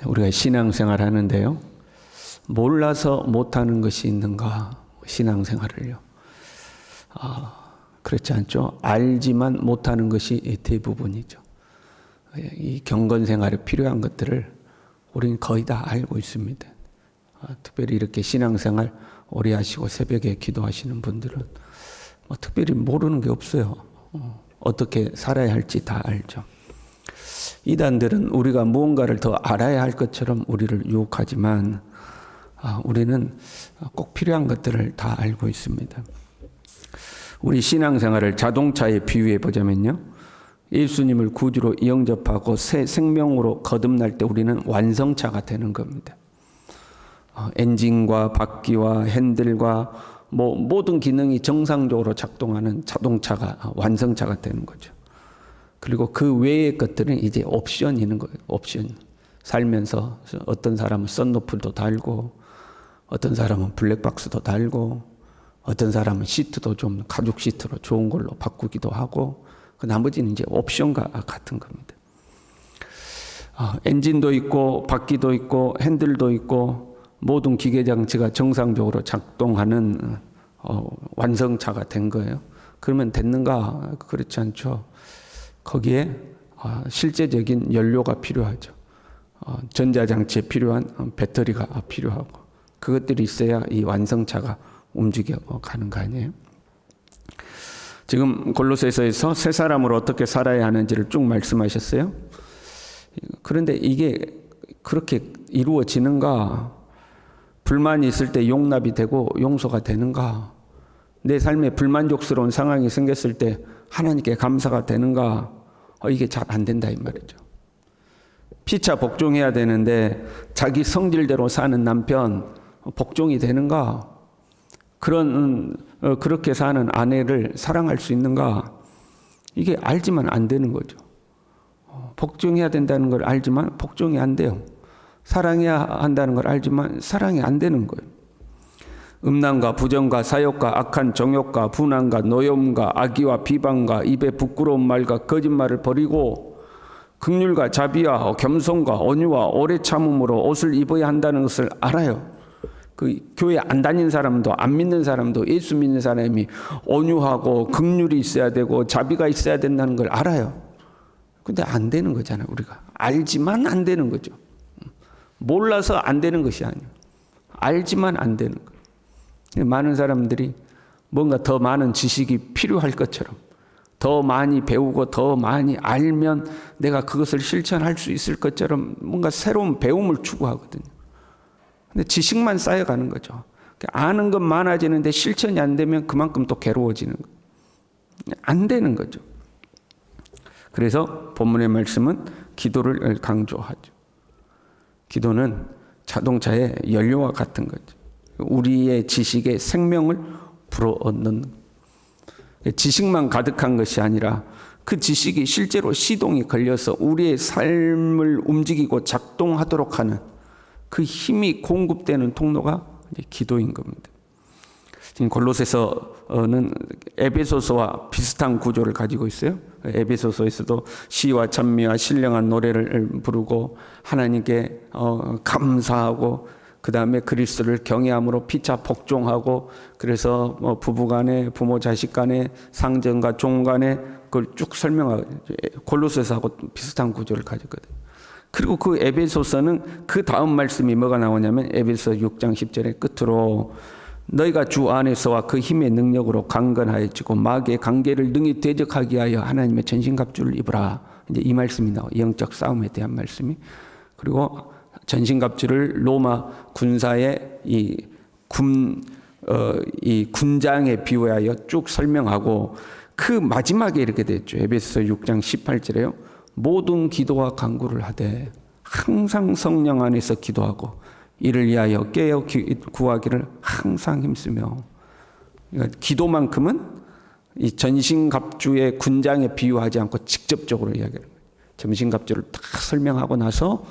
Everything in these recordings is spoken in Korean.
우리가 신앙생활 하는데요, 몰라서 못하는 것이 있는가? 신앙생활을요. 그렇지 않죠. 알지만 못하는 것이 대부분이죠. 이 경건생활에 필요한 것들을 우리는 거의 다 알고 있습니다. 특별히 이렇게 신앙생활 오래 하시고 새벽에 기도하시는 분들은 특별히 모르는 게 없어요. 어떻게 살아야 할지 다 알죠. 이단들은 우리가 무언가를 더 알아야 할 것처럼 우리를 유혹하지만 우리는 꼭 필요한 것들을 다 알고 있습니다. 우리 신앙생활을 자동차에 비유해 보자면요, 예수님을 구주로 영접하고 새 생명으로 거듭날 때 우리는 완성차가 되는 겁니다. 엔진과 바퀴와 핸들과 모든 기능이 정상적으로 작동하는 자동차가 완성차가 되는 거죠. 그리고 그 외의 것들은 이제 옵션이 있는 거예요. 옵션. 살면서 어떤 사람은 썬루프도 달고, 어떤 사람은 블랙박스도 달고, 어떤 사람은 시트도 좀 가죽 시트로 좋은 걸로 바꾸기도 하고, 그 나머지는 이제 옵션과 같은 겁니다. 엔진도 있고, 바퀴도 있고, 핸들도 있고, 모든 기계 장치가 정상적으로 작동하는 완성차가 된 거예요. 그러면 됐는가? 그렇지 않죠. 거기에 실제적인 연료가 필요하죠. 전자장치에 필요한 배터리가 필요하고, 그것들이 있어야 이 완성차가 움직여 가는 거 아니에요? 지금 골로새서에서 새 사람으로 어떻게 살아야 하는지를 쭉 말씀하셨어요. 그런데 이게 그렇게 이루어지는가? 불만이 있을 때 용납이 되고 용서가 되는가? 내 삶에 불만족스러운 상황이 생겼을 때 하나님께 감사가 되는가? 이게 잘 안 된다 이 말이죠. 피차 복종해야 되는데 자기 성질대로 사는 남편 복종이 되는가? 그렇게 사는 아내를 사랑할 수 있는가? 이게 알지만 안 되는 거죠. 복종해야 된다는 걸 알지만 복종이 안 돼요. 사랑해야 한다는 걸 알지만 사랑이 안 되는 거예요. 음란과 부정과 사욕과 악한 정욕과 분한과 노염과 악의와 비방과 입에 부끄러운 말과 거짓말을 버리고 긍휼과 자비와 겸손과 온유와 오래 참음으로 옷을 입어야 한다는 것을 알아요. 그 교회 안 다니는 사람도 안 믿는 사람도 예수 믿는 사람이 온유하고 긍휼이 있어야 되고 자비가 있어야 된다는 걸 알아요. 근데 안 되는 거잖아요. 우리가 알지만 안 되는 거죠. 몰라서 안 되는 것이 아니에요. 알지만 안 되는 거예요. 많은 사람들이 뭔가 더 많은 지식이 필요할 것처럼, 더 많이 배우고 더 많이 알면 내가 그것을 실천할 수 있을 것처럼 뭔가 새로운 배움을 추구하거든요. 근데 지식만 쌓여가는 거죠. 아는 건 많아지는데 실천이 안 되면 그만큼 또 괴로워지는 거예요. 안 되는 거죠. 그래서 본문의 말씀은 기도를 강조하죠. 기도는 자동차의 연료와 같은 거죠. 우리의 지식에 생명을 불어넣는, 지식만 가득한 것이 아니라 그 지식이 실제로 시동이 걸려서 우리의 삶을 움직이고 작동하도록 하는 그 힘이 공급되는 통로가 기도인 겁니다. 지금 골로새서는 에베소서와 비슷한 구조를 가지고 있어요. 에베소서에서도 시와 찬미와 신령한 노래를 부르고 하나님께 감사하고, 그 다음에 그리스도를 경외함으로 피차 복종하고, 그래서 부부간에 부모 자식간에 상전과 종간에 그걸 쭉 설명하고, 골로새서하고 비슷한 구조를 가졌거든요. 그리고 그 에베소서는 그 다음 말씀이 뭐가 나오냐면 에베소 6장 10절의 끝으로 너희가 주 안에서와 그 힘의 능력으로 강건하여지고 마귀의 관계를 능히 대적하게 하여 하나님의 전신갑주를 입으라. 이제 이 말씀이 나와요. 영적 싸움에 대한 말씀이. 그리고 전신갑주를 로마 군사의 이 군장에 비유하여 쭉 설명하고, 그 마지막에 이렇게 됐죠. 에베소 6장 18절에요. 모든 기도와 간구를 하되 항상 성령 안에서 기도하고 이를 위하여 깨어 구하기를 항상 힘쓰며. 그러니까 기도만큼은 이 전신갑주의 군장에 비유하지 않고 직접적으로 이야기하는 거예요. 전신갑주를 딱 설명하고 나서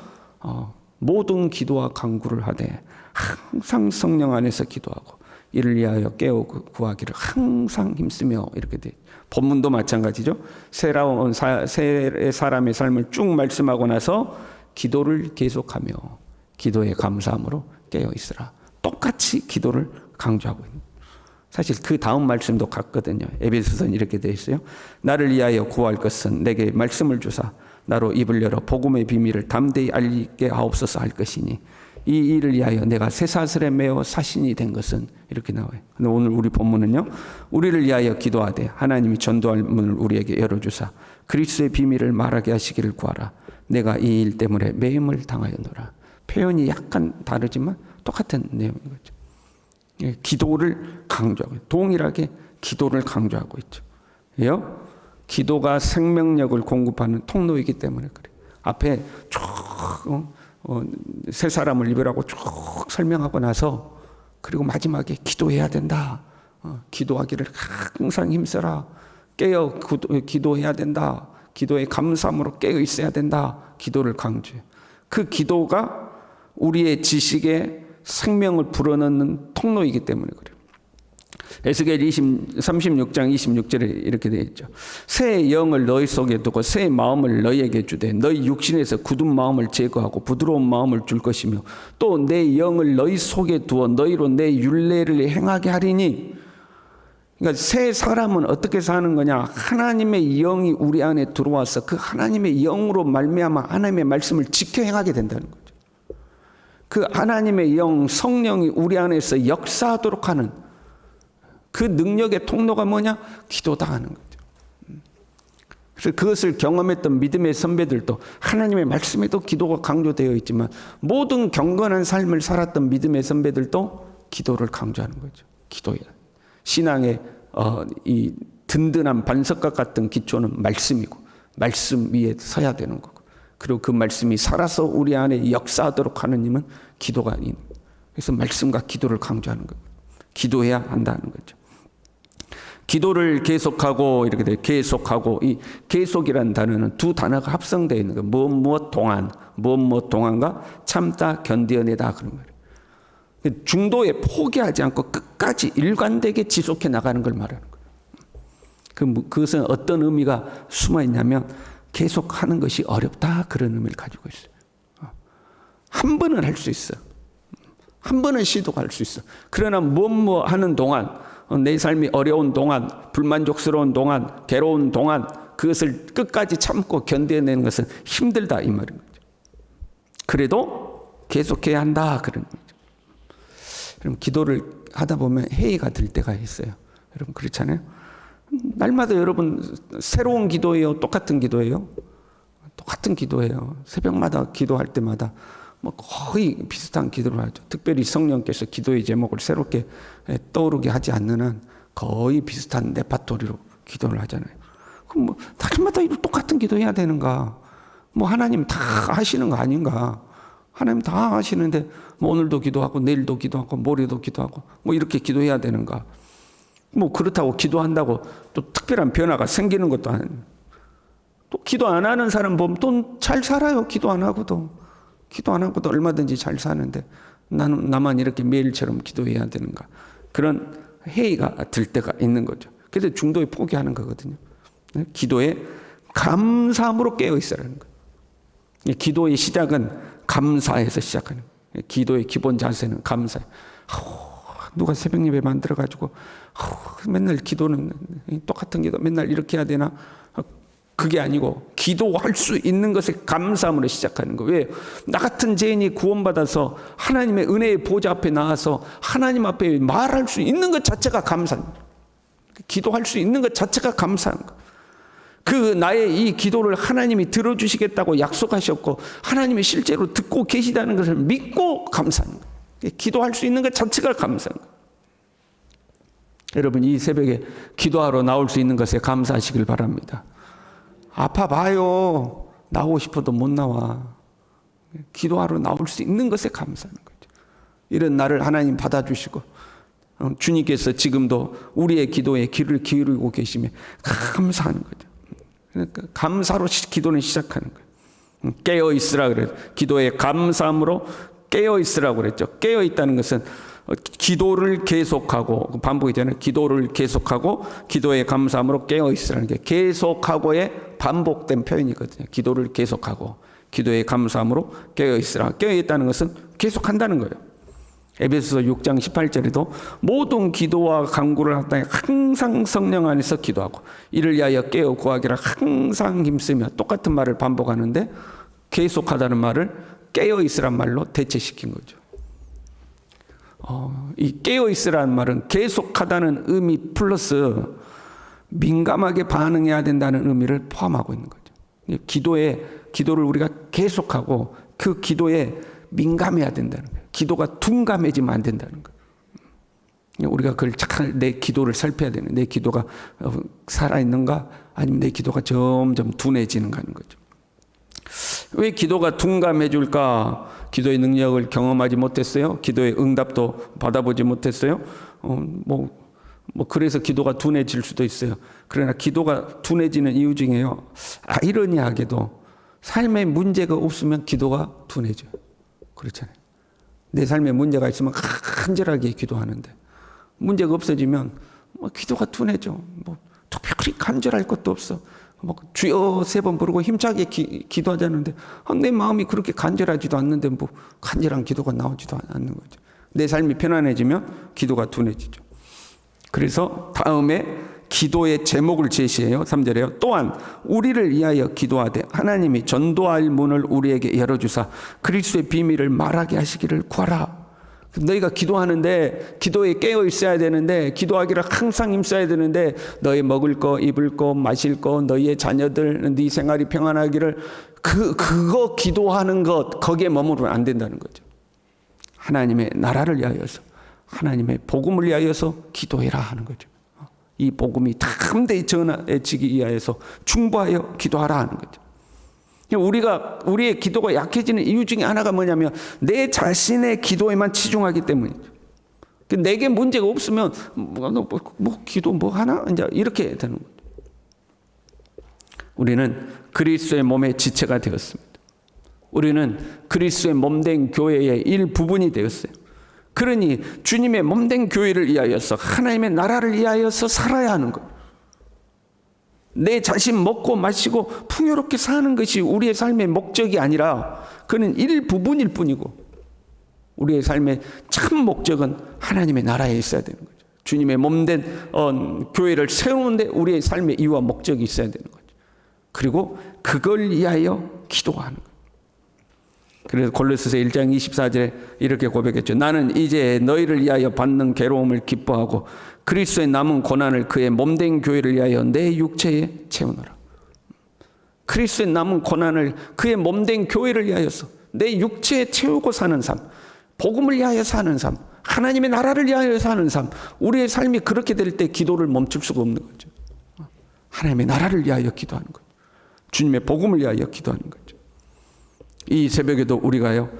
모든 기도와 간구를 하되 항상 성령 안에서 기도하고 이를 위하여 깨어 구하기를 항상 힘쓰며, 이렇게 돼. 본문도 마찬가지죠. 새 사람의 삶을 쭉 말씀하고 나서 기도를 계속하며 기도에 감사함으로 깨어 있으라. 똑같이 기도를 강조하고 있는. 사실 그 다음 말씀도 같거든요. 에베소서는 이렇게 되어 있어요. 나를 위하여 구할 것은 내게 말씀을 주사 나로 입을 열어 복음의 비밀을 담대히 알리게 하옵소서 할 것이니 이 일을 위하여 내가 쇠사슬에 매어 사신이 된 것은 이렇게 나와요. 근데 오늘 우리 본문은요. 우리를 위하여 기도하되 하나님이 전도할 문을 우리에게 열어주사 그리스도의 비밀을 말하게 하시기를 구하라. 내가 이 일 때문에 매임을 당하였노라. 표현이 약간 다르지만 똑같은 내용인 거죠. 기도를 강조하고 동일하게 기도를 강조하고 있죠. 왜요? 기도가 생명력을 공급하는 통로이기 때문에 그래요. 앞에 쭉 세 사람을 입으라고 쭉 설명하고 나서 그리고 마지막에 기도해야 된다. 기도하기를 항상 힘써라. 깨어 기도해야 된다. 기도에 감사함으로 깨어 있어야 된다. 기도를 강조해요. 그 기도가 우리의 지식에 생명을 불어넣는 통로이기 때문에 그래요. 에스겔 36장 26절에 이렇게 되어 있죠. 새 영을 너희 속에 두고 새 마음을 너희에게 주되 너희 육신에서 굳은 마음을 제거하고 부드러운 마음을 줄 것이며 또 내 영을 너희 속에 두어 너희로 내 율례를 행하게 하리니. 그러니까 새 사람은 어떻게 사는 거냐? 하나님의 영이 우리 안에 들어와서 그 하나님의 영으로 말미암아 하나님의 말씀을 지켜 행하게 된다는 거죠. 그 하나님의 영, 성령이 우리 안에서 역사하도록 하는 그 능력의 통로가 뭐냐? 기도다 하는 거죠. 그래서 그것을 경험했던 믿음의 선배들도 하나님의 말씀에도 기도가 강조되어 있지만 모든 경건한 삶을 살았던 믿음의 선배들도 기도를 강조하는 거죠. 기도야. 신앙의 이 든든한 반석과 같은 기초는 말씀이고 말씀 위에 서야 되는 거고 그리고 그 말씀이 살아서 우리 안에 역사하도록 하는 힘은 기도가 아닌. 그래서 말씀과 기도를 강조하는 거예요. 기도해야 한다는 거죠. 기도를 계속하고 이렇게 돼. 계속하고 이 계속이라는 단어는 두 단어가 합성되어 있는 거예요. 무엇 동안, 무엇 동안과 참다 견디어내다 그런 거예요. 중도에 포기하지 않고 끝까지 일관되게 지속해 나가는 걸 말하는 거예요. 그것은 어떤 의미가 숨어 있냐면 계속하는 것이 어렵다 그런 의미를 가지고 있어요. 한 번은 할 수 있어. 한 번은 시도할 수 있어. 그러나 무엇 하는 동안 내 삶이 어려운 동안 불만족스러운 동안 괴로운 동안 그것을 끝까지 참고 견뎌내는 것은 힘들다 이 말인 거죠. 그래도 계속해야 한다 그런 거죠. 여러분 기도를 하다 보면 해이가 들 때가 있어요. 여러분 그렇잖아요. 날마다 여러분 새로운 기도예요? 똑같은 기도예요? 똑같은 기도예요. 새벽마다 기도할 때마다 뭐 거의 비슷한 기도를 하죠. 특별히 성령께서 기도의 제목을 새롭게 떠오르게 하지 않는 한 거의 비슷한 레파토리로 기도를 하잖아요. 그럼 뭐 날마다 똑같은 기도해야 되는가? 뭐 하나님 다 하시는 거 아닌가? 하나님 다 하시는데 뭐 오늘도 기도하고 내일도 기도하고 모레도 기도하고 뭐 이렇게 기도해야 되는가? 뭐 그렇다고 기도한다고 또 특별한 변화가 생기는 것도 아니고 또 기도 안 하는 사람 보면 또 잘 살아요. 기도 안 하고도 얼마든지 잘 사는데 나만 이렇게 매일처럼 기도해야 되는가? 그런 회의가 들 때가 있는 거죠. 그래서 중도에 포기하는 거거든요. 기도에 감사함으로 깨어 있으라는 거예요. 기도의 시작은 감사해서 시작하는 거예요. 기도의 기본 자세는 감사예요. 누가 새벽 예배 만들어가지고 맨날 기도는 똑같은 기도 맨날 이렇게 해야 되나? 그게 아니고 기도할 수 있는 것에 감사함으로 시작하는 거예요. 왜? 나 같은 죄인이 구원받아서 하나님의 은혜의 보좌 앞에 나와서 하나님 앞에 말할 수 있는 것 자체가 감사한 거예요. 기도할 수 있는 것 자체가 감사한 거예요. 그 나의 이 기도를 하나님이 들어주시겠다고 약속하셨고 하나님이 실제로 듣고 계시다는 것을 믿고 감사한 거예요. 기도할 수 있는 것 자체가 감사한 거예요. 여러분 이 새벽에 기도하러 나올 수 있는 것에 감사하시길 바랍니다. 아파봐요. 나오고 싶어도 못 나와. 기도하러 나올 수 있는 것에 감사하는 거죠. 이런 나를 하나님 받아주시고 주님께서 지금도 우리의 기도에 귀를 기울이고 계시면 감사하는 거죠. 그러니까 감사로 기도는 시작하는 거예요. 깨어 있으라 그래요. 기도에 감사함으로 깨어 있으라고 그랬죠. 깨어 있다는 것은 기도를 계속하고 반복이잖아요. 기도를 계속하고 기도에 감사함으로 깨어 있으라는 게 계속하고의 반복된 표현이거든요. 기도를 계속하고 기도에 감사함으로 깨어있으라. 깨어있다는 것은 계속한다는 거예요. 에베소서 6장 18절에도 모든 기도와 간구를 하다가 항상 성령 안에서 기도하고 이를 위하여 깨어 구하기를 항상 힘쓰며, 똑같은 말을 반복하는데 계속하다는 말을 깨어있으란 말로 대체시킨 거죠. 이 깨어있으라는 말은 계속하다는 의미 플러스 민감하게 반응해야 된다는 의미를 포함하고 있는 거죠. 기도를 우리가 계속하고 그 기도에 민감해야 된다는 거예요. 기도가 둔감해지면 안 된다는 거예요. 우리가 그걸 잘 내 기도를 살펴야 되는, 내 기도가 살아있는가 아니면 내 기도가 점점 둔해지는가 하는 거죠. 왜 기도가 둔감해질까? 기도의 능력을 경험하지 못했어요? 기도의 응답도 받아보지 못했어요? 그래서 기도가 둔해질 수도 있어요. 그러나 기도가 둔해지는 이유 중에요, 아이러니하게도 삶에 문제가 없으면 기도가 둔해져요. 그렇잖아요. 내 삶에 문제가 있으면 간절하게 기도하는데 문제가 없어지면 기도가 둔해져. 특별히 간절할 것도 없어. 주여 3번 부르고 힘차게 기도하자는데 내 마음이 그렇게 간절하지도 않는데 간절한 기도가 나오지도 않는 거죠. 내 삶이 편안해지면 기도가 둔해지죠. 그래서 다음에 기도의 제목을 제시해요. 3절에요. 또한 우리를 위하여 기도하되 하나님이 전도할 문을 우리에게 열어주사 그리스도의 비밀을 말하게 하시기를 구하라. 너희가 기도하는데, 기도에 깨어 있어야 되는데, 기도하기를 항상 힘써야 되는데, 너희 먹을 거, 입을 거, 마실 거, 너희의 자녀들, 네 생활이 평안하기를, 그거 기도하는 것, 거기에 머무르면 안 된다는 거죠. 하나님의 나라를 위하여서, 하나님의 복음을 위하여서 기도해라 하는 거죠. 이 복음이 담대히 전해지기 위하여서 충고하여 기도하라 하는 거죠. 우리의 기도가 약해지는 이유 중에 하나가 뭐냐면 내 자신의 기도에만 치중하기 때문이죠. 내게 문제가 없으면 기도 하나? 이제 이렇게 되는 거죠. 우리는 그리스도의 몸의 지체가 되었습니다. 우리는 그리스도의 몸된 교회의 일부분이 되었어요. 그러니 주님의 몸된 교회를 위하여서, 하나님의 나라를 위하여서 살아야 하는 거예요. 내 자신 먹고 마시고 풍요롭게 사는 것이 우리의 삶의 목적이 아니라 그는 일부분일 뿐이고, 우리의 삶의 참 목적은 하나님의 나라에 있어야 되는 거죠. 주님의 몸된 교회를 세우는데 우리의 삶의 이유와 목적이 있어야 되는 거죠. 그리고 그걸 위하여 기도하는 거예요. 그래서 골로새서 1장 24절에 이렇게 고백했죠. 나는 이제 너희를 위하여 받는 괴로움을 기뻐하고 그리스도의 남은 고난을 그의 몸된 교회를 위하여 내 육체에 채우노라. 그리스도의 남은 고난을 그의 몸된 교회를 위하여서 내 육체에 채우고 사는 삶, 복음을 위하여 사는 삶, 하나님의 나라를 위하여 사는 삶, 우리의 삶이 그렇게 될 때 기도를 멈출 수가 없는 거죠. 하나님의 나라를 위하여 기도하는 거죠. 주님의 복음을 위하여 기도하는 거죠. 이 새벽에도 우리가요,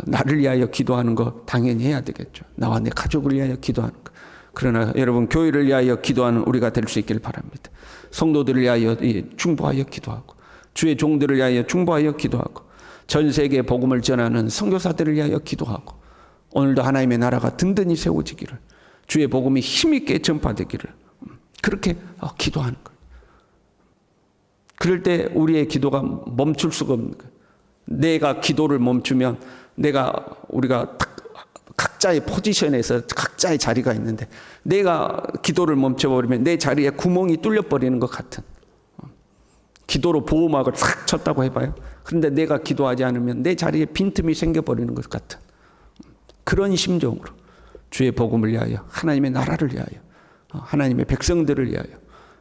나를 위하여 기도하는 거 당연히 해야 되겠죠. 나와 내 가족을 위하여 기도하는 거. 그러나 여러분, 교회를 위하여 기도하는 우리가 될 수 있길 바랍니다. 성도들을 위하여 충고하여 기도하고, 주의 종들을 위하여 충고하여 기도하고, 전 세계에 복음을 전하는 선교사들을 위하여 기도하고, 오늘도 하나님의 나라가 든든히 세워지기를, 주의 복음이 힘있게 전파되기를, 그렇게 기도하는 거예요. 그럴 때 우리의 기도가 멈출 수가 없는 거예요. 내가 기도를 멈추면 우리가 각자의 포지션에서 각자의 자리가 있는데, 내가 기도를 멈춰버리면 내 자리에 구멍이 뚫려버리는 것 같은, 기도로 보호막을 싹 쳤다고 해봐요. 그런데 내가 기도하지 않으면 내 자리에 빈틈이 생겨버리는 것 같은 그런 심정으로 주의 복음을 위하여, 하나님의 나라를 위하여, 하나님의 백성들을 위하여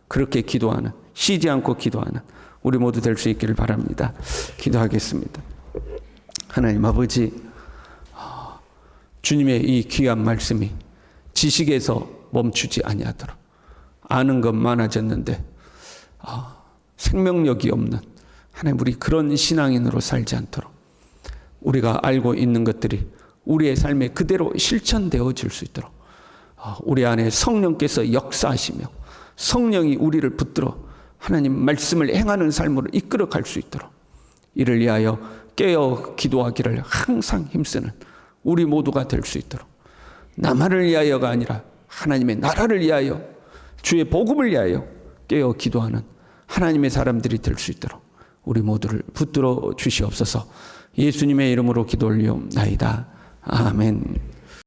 그렇게 기도하는, 쉬지 않고 기도하는 우리 모두 될 수 있기를 바랍니다. 기도하겠습니다. 하나님 아버지, 주님의 이 귀한 말씀이 지식에서 멈추지 아니하도록, 아는 것 많아졌는데 생명력이 없는, 하나님 우리 그런 신앙인으로 살지 않도록, 우리가 알고 있는 것들이 우리의 삶에 그대로 실천되어질 수 있도록 우리 안에 성령께서 역사하시며 성령이 우리를 붙들어 하나님 말씀을 행하는 삶으로 이끌어 갈 수 있도록, 이를 위하여 깨어 기도하기를 항상 힘쓰는 우리 모두가 될 수 있도록, 나만을 위하여가 아니라 하나님의 나라를 위하여, 주의 복음을 위하여 깨어 기도하는 하나님의 사람들이 될 수 있도록 우리 모두를 붙들어 주시옵소서. 예수님의 이름으로 기도 올리옵나이다. 아멘.